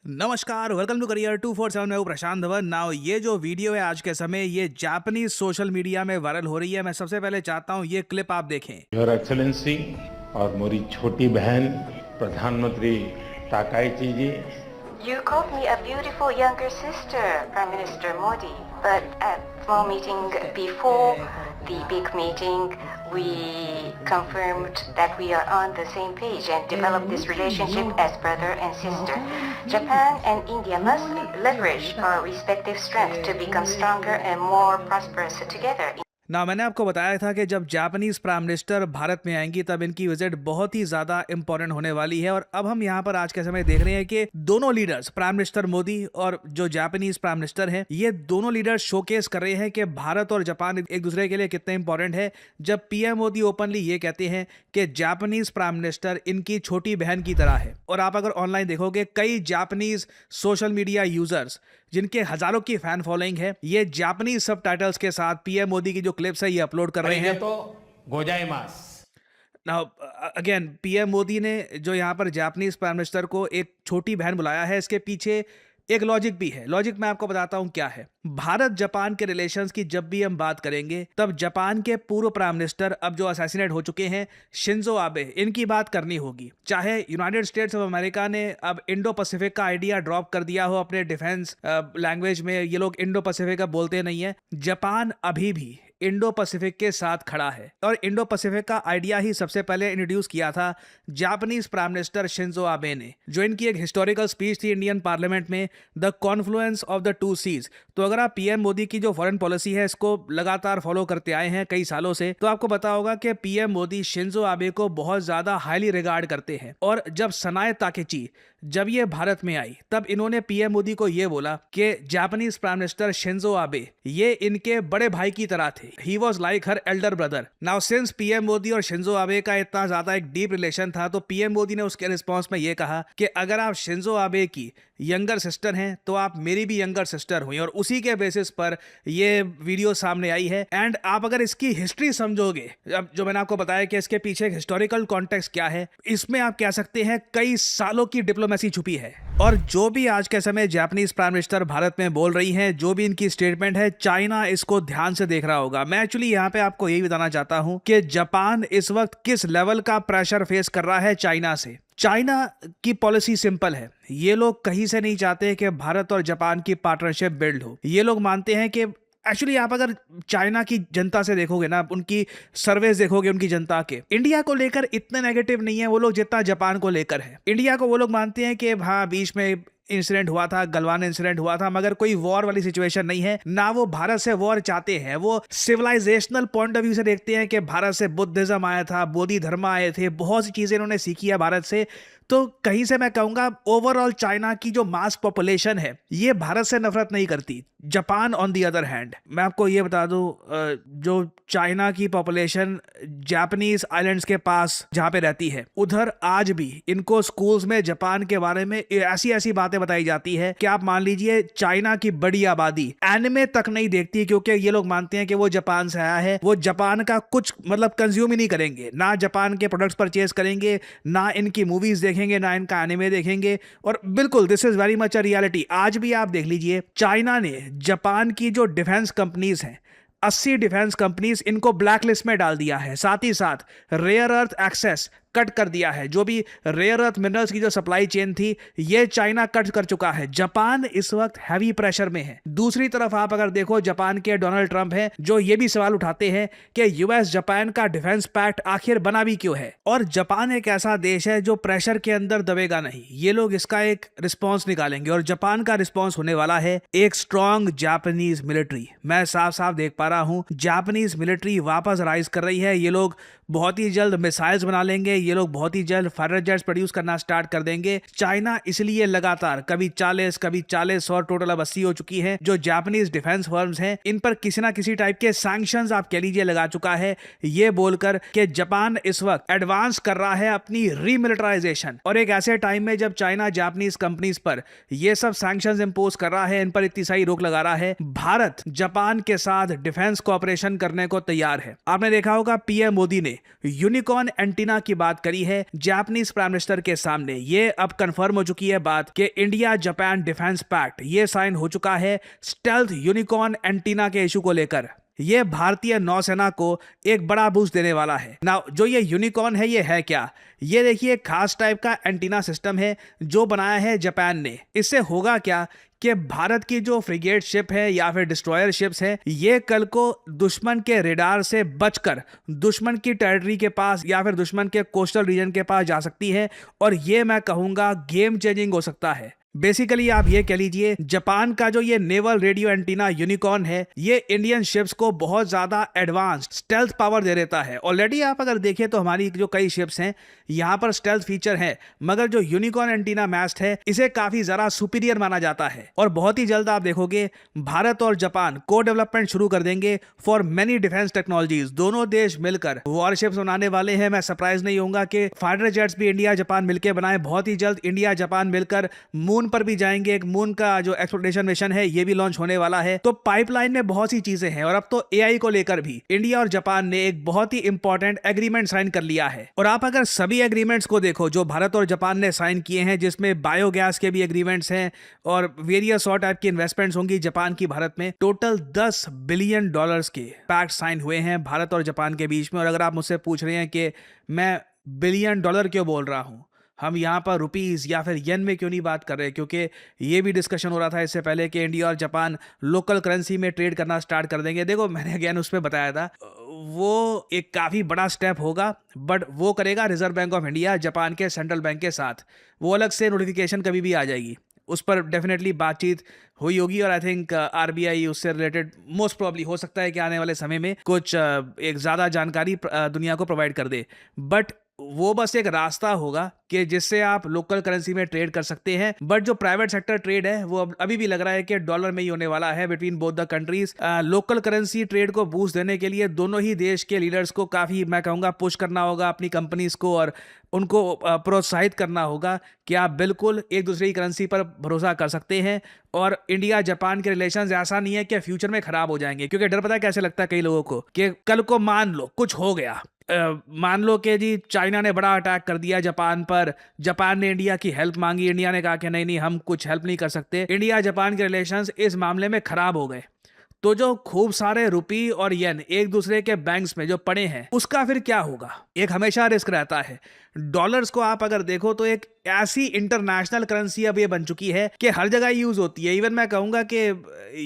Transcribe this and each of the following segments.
नमस्कार, welcome to career 247 में हूं प्रशांत धवन। नाउ ये जो वीडियो है आज के समय ये जापानीज सोशल मीडिया में वायरल हो रही है। मैं सबसे पहले चाहता हूं ये क्लिप आप देखें। योर एक्सेलेंसी और मेरी छोटी बहन प्रधानमंत्री Takaichi ji, You called me a beautiful younger sister, Prime Minister Modi. But at small meeting before the big meeting, we confirmed that we are on the same page and developed this relationship as brother and sister. Japan and India must leverage our respective strength to become stronger and more prosperous together. ना मैंने आपको बताया था कि जब Japanese prime minister Bharat में आएंगी तब इनकी विजिट बहुत ही ज्यादा इंपॉर्टेंट होने वाली है। और अब हम यहाँ पर आज के समय देख रहे हैं कि दोनों लीडर्स, प्राइम मिनिस्टर मोदी और जो जापानीज प्राइम मिनिस्टर हैं, ये दोनों लीडर्स शोकेस कर रहे हैं कि भारत और जापान एक दूसरे के लिए कितने इंपॉर्टेंट है। जब पीएम मोदी ओपनली ये कहते हैं कि जापानीज प्राइम मिनिस्टर इनकी छोटी बहन की तरह है। और आप अगर ऑनलाइन देखोगे कई जापानीज सोशल मीडिया यूजर्स जिनके हजारों की फैन फॉलोइंग है, ये जापानीज सबटाइटल्स के साथ पीएम मोदी की जो क्लिप्स है ये अपलोड कर रहे हैं। तो गोजाइमास। नाउ अगेन पीएम मोदी ने जो यहाँ पर जापानीज प्राइम मिनिस्टर को एक छोटी बहन बुलाया है, इसके पीछे एक लॉजिक भी है। लॉजिक मैं आपको बताता हूं क्या है। भारत जापान के रिलेशंस की जब भी हम बात करेंगे तब जापान के पूर्व प्राइम मिनिस्टर, अब जो असैसिनेट हो चुके हैं, शिंजो आबे, इनकी बात करनी होगी। चाहे यूनाइटेड स्टेट्स ऑफ अमेरिका ने अब इंडो पैसिफिक का आइडिया ड्रॉप कर दिया हो अपने डिफेंस लैंग्वेज में, ये लोग इंडो पैसिफिक का बोलते नहीं है, जापान अभी भी इंडो पैसिफिक के साथ खड़ा है। और इंडो पैसिफिक का आइडिया ही सबसे पहले इंट्रोड्यूस किया था Japanese prime minister Shinzo Abe ने, जो इनकी एक हिस्टोरिकल स्पीच थी इंडियन पार्लियामेंट में, the confluence of the two seas. तो अगर आप पीएम मोदी की जो फॉरेन पॉलिसी है इसको लगातार फॉलो करते आए हैं कई सालों से, तो आपको पता होगा कि पीएम मोदी शिंजो आबे को बहुत ज्यादा हाईली रिगार्ड करते हैं। और जब सनाए ताकेची जब ये भारत में आई तब इन्होंने पीएम मोदी को ये बोला कि जापानीज प्राइम मिनिस्टर शिंजो आबे ये इनके बड़े भाई की तरह थे, he was like her Elder brother. Now since PM Modi और शिंजो आबे का इतना ज्यादा एक डीप रिलेशन था, तो पीएम मोदी ने उसके रिस्पॉन्स में ये कहा कि अगर आप शिंजो आबे की यंगर सिस्टर हैं तो आप मेरी भी यंगर सिस्टर हुई। और उसी के बेसिस पर ये वीडियो सामने आई है। एंड आप अगर इसकी हिस्ट्री समझोगे, अब जो मैंने आपको बताया कि इसके पीछे एक हिस्टोरिकल कॉन्टेक्स्ट क्या है, इसमें आप कह सकते हैं कई सालों की डिप्लोमेसी छुपी है। और जो भी आज के समय जापानीज प्राइम मिनिस्टर भारत में बोल रही हैं, जो भी इनकी स्टेटमेंट है, चाइना इसको ध्यान से देख रहा होगा। मैं एक्चुअली यहाँ पे आपको यही बताना चाहता हूं कि जापान इस वक्त किस लेवल का प्रेशर फेस कर रहा है चाइना से। चाइना की पॉलिसी सिंपल है, ये लोग कहीं से नहीं चाहते कि भारत और जापान की पार्टनरशिप बिल्ड हो। ये लोग मानते हैं कि एक्चुअली आप अगर चाइना की जनता से देखोगे ना, उनकी सर्वेस देखोगे उनकी जनता के, इंडिया को लेकर इतने नेगेटिव नहीं है वो लोग जितना जापान को लेकर है। इंडिया को वो लोग मानते हैं कि हाँ बीच में इंसिडेंट हुआ था, गलवान इंसिडेंट हुआ था, मगर कोई वॉर वाली सिचुएशन नहीं है। ना वो भारत से वॉर चाहते हैं, वो सिविलाइजेशनल पॉइंट ऑफ व्यू से देखते हैं कि भारत से बुद्धिज्म आया था, बोधि धर्म आए थे, बहुत सी चीजें इन्होंने सीखी है भारत से। तो कहीं से मैं कहूंगा ओवरऑल चाइना की जो मास पॉपुलेशन है ये भारत से नफरत नहीं करती। Japan on the other hand, मैं आपको ये बता दूं, जो चाइना की पॉपुलेशन जापानीज आइलैंड्स के पास जहां पे रहती है, उधर आज भी इनको स्कूल्स में जापान के बारे में ऐसी ऐसी बातें बताई जाती है कि आप मान लीजिए चाइना की बड़ी आबादी एनिमे तक नहीं देखती, क्योंकि ये लोग मानते हैं कि वो जापान से आया है, वो जापान का कुछ मतलब कंज्यूम ही नहीं करेंगे, ना जापान के प्रोडक्ट्स परचेज करेंगे, ना इनकी मूवीज देखेंगे, ना इनका एनिमे देखेंगे। और बिल्कुल this is very much a reality. आज भी आप देख लीजिए चाइना ने जापान की जो डिफेंस कंपनीज हैं, 80 डिफेंस कंपनीज इनको ब्लैक लिस्ट में डाल दिया है। साथ ही साथ रेयर अर्थ एक्सेस कट कर दिया है, जो भी रेयर अर्थ मिनरल्स की जो सप्लाई चेन थी ये चाइना कट कर चुका है। जापान इस वक्त हैवी प्रेशर में है। दूसरी तरफ आप अगर देखो जापान के डोनाल्ड ट्रंप हैं, जो ये भी सवाल उठाते हैं कि यूएस जापान का डिफेंस पैक्ट आखिर बना भी क्यों है। और जापान एक ऐसा देश है जो प्रेशर के अंदर दबेगा नहीं, ये लोग इसका एक रिस्पॉन्स निकालेंगे। और जापान का रिस्पॉन्स होने वाला है एक स्ट्रॉन्ग जापानीज मिलिट्री। मैं साफ साफ देख पा रहा हूं जापानीज मिलिट्री वापस राइज कर रही है। ये लोग बहुत ही जल्द मिसाइल्स बना लेंगे, ये लोग बहुत ही जल्द फाइटर जेट्स प्रोड्यूस करना स्टार्ट कर देंगे। चाइना इसलिए लगातार कभी 40 कभी 40 और टोटल अब 80 हो चुकी है, जो जापानीज डिफेंस फर्म्स हैं इन पर किसी ना किसी टाइप के सैंक्शंस आप कह लीजिए लगा चुका है, ये बोलकर कि जापान इस वक्त एडवांस कर रहा है अपनी रीमिलिटराइजेशन। और एक ऐसे टाइम में जब चाइना जापानीज कंपनीज पर ये सब सैंक्शंस इंपोज कर रहा है, इन पर इतनी सारी रोक लगा रहा है, भारत जापान के साथ डिफेंस कोऑपरेशन करने को तैयार है। आपने देखा होगा पीएम मोदी ने यूनिकॉर्न एंटीना की बात बात करी है जापानीज प्राइम मिनिस्टर के सामने। ये अब कंफर्म हो चुकी है बात कि इंडिया जापान डिफेंस पैक्ट ये साइन हो चुका है स्टेल्थ यूनिकॉर्न एंटीना के इशू को लेकर। ये भारतीय नौसेना को एक बड़ा बूस्ट देने वाला है। ना जो ये यूनिकॉर्न है ये है क्या, ये देखिए खास टाइप का एंटीना सिस्टम है जो बनाया है जापान ने। इससे होगा क्या कि भारत की जो फ्रिगेट शिप है या फिर डिस्ट्रॉयर शिप्स है ये कल को दुश्मन के रेडार से बचकर दुश्मन की टेरिटरी के पास या फिर दुश्मन के कोस्टल रीजन के पास जा सकती है, और ये मैं कहूंगा गेम चेंजिंग हो सकता है। बेसिकली आप ये कह लीजिए जापान का जो ये नेवल रेडियो एंटीना यूनिकॉर्न है ये इंडियन शिप्स को बहुत ज्यादा एडवांस्ड स्टेल्थ पावर दे देता है। ऑलरेडी आप अगर देखें तो हमारी जो कई शिप्स हैं यहाँ पर स्टेल्थ फीचर है, मगर जो यूनिकॉर्न एंटीना मैस्ट है इसे काफी ज्यादा सुपीरियर माना जाता है। और बहुत ही जल्द आप देखोगे भारत और जापान को डेवलपमेंट शुरू कर देंगे फॉर मेनी डिफेंस टेक्नोलॉजीज। दोनों देश मिलकर वॉरशिप्स बनाने वाले हैं। मैं सरप्राइज नहीं होऊंगा कि फाइटर जेट्स भी इंडिया जापान मिलकर बनाए। बहुत ही जल्द इंडिया जापान मिलकर मून पर भी जाएंगे। एक मून का जो एक्सप्लोरेशन मिशन है ये भी लॉन्च होने वाला है। तो पाइपलाइन में बहुत सी चीजें हैं। और अब तो एआई को लेकर भी इंडिया और जापान ने एक बहुत ही इंपॉर्टेंट एग्रीमेंट साइन कर लिया है। और आप अगर सभी एग्रीमेंट्स को देखो जो भारत और जापान ने साइन किए हैं, जिसमें बायोगैस के भी एग्रीमेंट्स हैं और वेरियस और टाइप की इन्वेस्टमेंट्स होंगी जापान की भारत में, टोटल $10 बिलियन के पैक्ट साइन हुए हैं भारत और जापान के बीच में। और अगर आप मुझसे पूछ रहे हैं कि मैं $बिलियन क्यों बोल रहा हूं, हम यहाँ पर रुपीस या फिर येन में क्यों नहीं बात कर रहे, क्योंकि ये भी डिस्कशन हो रहा था इससे पहले कि इंडिया और जापान लोकल करेंसी में ट्रेड करना स्टार्ट कर देंगे। देखो मैंने अगेन उस पर बताया था वो एक काफ़ी बड़ा स्टेप होगा, बट वो करेगा reserve bank of India Japan के सेंट्रल बैंक के साथ। वो अलग से नोटिफिकेशन कभी भी आ जाएगी, उस पर डेफिनेटली बातचीत हुई होगी। और आई थिंक आरबीआई उससे रिलेटेड मोस्ट प्रॉब्ली हो सकता है कि आने वाले समय में कुछ एक ज़्यादा जानकारी दुनिया को प्रोवाइड कर दे। बट वो बस एक रास्ता होगा कि जिससे आप लोकल करेंसी में ट्रेड कर सकते हैं। बट जो प्राइवेट सेक्टर ट्रेड है वो अभी भी लग रहा है कि डॉलर में ही होने वाला है between both the countries. Local currency trade को बूस्ट देने के लिए दोनों ही देश के लीडर्स को काफ़ी मैं कहूँगा पुश करना होगा अपनी कंपनीज को, और उनको प्रोत्साहित करना होगा कि आप बिल्कुल एक दूसरे की करेंसी पर भरोसा कर सकते हैं। और इंडिया जापान के रिलेशंस ऐसा नहीं है कि फ्यूचर में खराब हो जाएंगे, क्योंकि डर पता है कैसे लगता है कई लोगों को कि कल को मान लो कुछ हो गया, मान लो कि जी चाइना ने बड़ा अटैक कर दिया जापान पर, जापान ने इंडिया की हेल्प मांगी, इंडिया ने कहा कि नहीं नहीं हम कुछ हेल्प नहीं कर सकते, इंडिया जापान के रिलेशंस इस मामले में खराब हो गए, तो जो खूब सारे रुपी और येन एक दूसरे के बैंक्स में जो पड़े हैं उसका फिर क्या होगा। एक हमेशा रिस्क रहता है। डॉलर्स को आप अगर देखो तो एक ऐसी इंटरनेशनल करेंसी अब ये बन चुकी है कि हर जगह यूज होती है। इवन मैं कहूंगा कि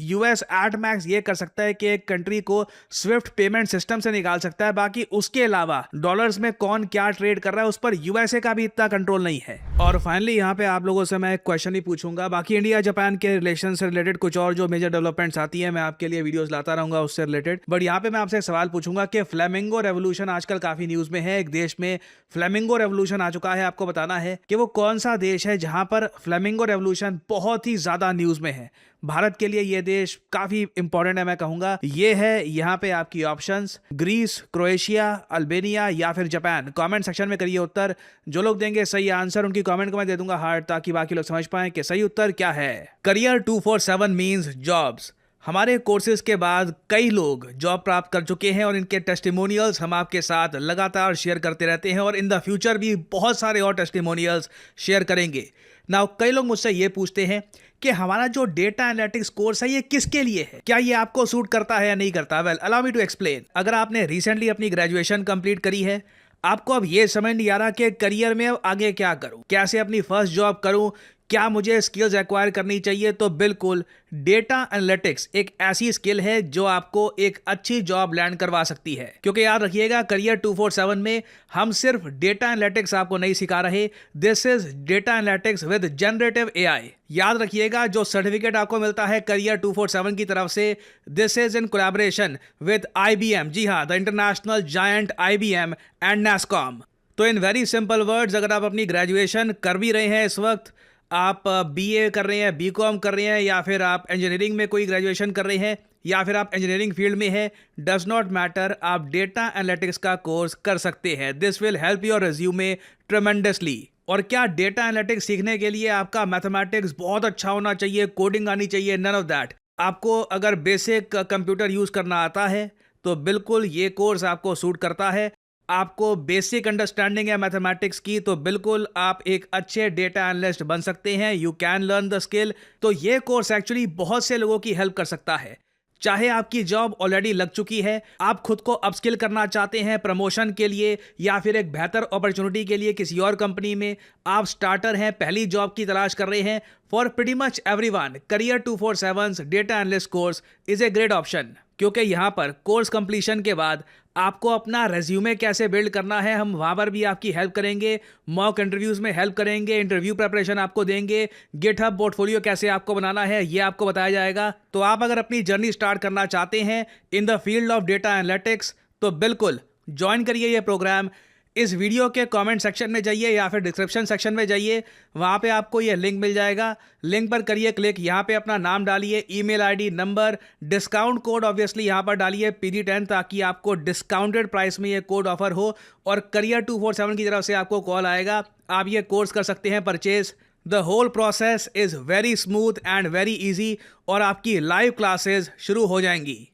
यूएस एट मैक्स ये कर सकता है कि एक कंट्री को स्विफ्ट पेमेंट सिस्टम से निकाल सकता है, बाकी उसके अलावा डॉलर्स में कौन क्या ट्रेड कर रहा है उस पर यूएसए का भी इतना कंट्रोल नहीं है। और फाइनली यहाँ पे आप लोगों से मैं एक क्वेश्चन ही पूछूंगा, बाकी इंडिया जापान के रिलेशन से रिलेटेड कुछ और जो मेजर डेवलपमेंट्स आती है मैं आपके लिए वीडियोस लाता रहूंगा उससे रिलेटेड। बट यहाँ पे मैं आपसे एक सवाल पूछूंगा कि फ्लेमिंगो रेवोल्यूशन आजकल काफी न्यूज में है। एक देश में फ्लेमिंगो रेवोल्यूशन आ चुका है, आपको बताना है कि वो कौन सा देश है जहां पर फ्लेमिंगो रेवोल्यूशन बहुत ही ज्यादा न्यूज में है। भारत के लिए ये देश काफी इंपॉर्टेंट है मैं कहूंगा। ये है यहाँ पे आपकी ऑप्शंस, ग्रीस, क्रोएशिया, अल्बेनिया या फिर जापान। कमेंट सेक्शन में करिए उत्तर। जो लोग देंगे सही आंसर उनकी कमेंट को मैं दे दूंगा हार्ट, ताकि बाकी लोग समझ पाएं कि सही उत्तर क्या है। Career 247 means jobs. हमारे कोर्सेज के बाद कई लोग जॉब प्राप्त कर चुके हैं और इनके टेस्टिमोनियल्स हम आपके साथ लगातार शेयर करते रहते हैं और इन द फ्यूचर भी बहुत सारे और टेस्टिमोनियल्स शेयर करेंगे। नाउ कई लोग मुझसे ये पूछते हैं कि हमारा जो डेटा एनालिटिक्स कोर्स है ये किसके लिए है, क्या ये आपको सूट करता है या नहीं करता। Well allow me to explain. अगर आपने रिसेंटली अपनी ग्रेजुएशन कंप्लीट करी है, आपको अब ये समझ नहीं आ रहा कि करियर में अब आगे क्या करूं, कैसे अपनी फर्स्ट जॉब करूं, क्या मुझे स्किल्स एक्वायर करनी चाहिए, तो बिल्कुल डेटा एनालिटिक्स एक ऐसी स्किल है जो आपको एक अच्छी जॉब लैंड करवा सकती है। क्योंकि याद रखिएगा करियर 247 में हम सिर्फ डेटा एनालिटिक्स आपको नहीं सिखा रहे, this is data analytics with generative AI. याद रखिएगा जो सर्टिफिकेट आपको मिलता है करियर 247 की तरफ से, this is in collaboration with IBM, जी हाँ, the international giant IBM and NASSCOM। तो इन वेरी सिंपल वर्ड्स, अगर आप अपनी ग्रेजुएशन कर भी रहे हैं इस वक्त, आप BA कर रहे हैं, BCom कर रहे हैं, या फिर आप इंजीनियरिंग में कोई ग्रेजुएशन कर रहे हैं, या फिर आप इंजीनियरिंग फील्ड में हैं, डज नॉट मैटर, आप डेटा एनालिटिक्स का कोर्स कर सकते हैं। This will help your resume tremendously. और क्या डेटा एनालिटिक्स सीखने के लिए आपका मैथमेटिक्स बहुत अच्छा होना चाहिए, कोडिंग आनी चाहिए? None of that. आपको अगर बेसिक कंप्यूटर यूज करना आता है तो बिल्कुल ये कोर्स आपको सूट करता है। आपको बेसिक अंडरस्टैंडिंग है मैथमेटिक्स की, तो बिल्कुल आप एक अच्छे डेटा एनालिस्ट बन सकते हैं। You can learn the skill. तो ये कोर्स एक्चुअली बहुत से लोगों की हेल्प कर सकता है। चाहे आपकी जॉब ऑलरेडी लग चुकी है, आप खुद को अपस्किल करना चाहते हैं प्रमोशन के लिए या फिर एक बेहतर अपॉर्चुनिटी के लिए किसी और कंपनी में, आप स्टार्टर हैं, पहली जॉब की तलाश कर रहे हैं, for pretty much everyone career 247 data analyst course is a great option. क्योंकि यहाँ पर कोर्स कंप्लीशन के बाद आपको अपना रेज्यूमे कैसे बिल्ड करना है, हम वहाँ पर भी आपकी हेल्प करेंगे, मॉक इंटरव्यूज़ में हेल्प करेंगे, इंटरव्यू प्रिपरेशन आपको देंगे, गिटहब पोर्टफोलियो कैसे आपको बनाना है ये आपको बताया जाएगा। तो आप अगर अपनी जर्नी स्टार्ट करना चाहते हैं in the field of data analytics तो बिल्कुल ज्वाइन करिए ये प्रोग्राम। इस वीडियो के कमेंट सेक्शन में जाइए या फिर डिस्क्रिप्शन सेक्शन में जाइए, वहाँ पे आपको ये लिंक मिल जाएगा। लिंक पर करिए क्लिक, यहाँ पे अपना नाम डालिए, email ID, number, discount code obviously यहाँ पर डालिए PD10 ताकि आपको डिस्काउंटेड प्राइस में ये कोड ऑफर हो और करियर 247 की तरफ से आपको कॉल आएगा। आप ये कोर्स कर सकते हैं purchase. The whole process is very smooth and very easy और आपकी लाइव क्लासेज शुरू हो जाएंगी।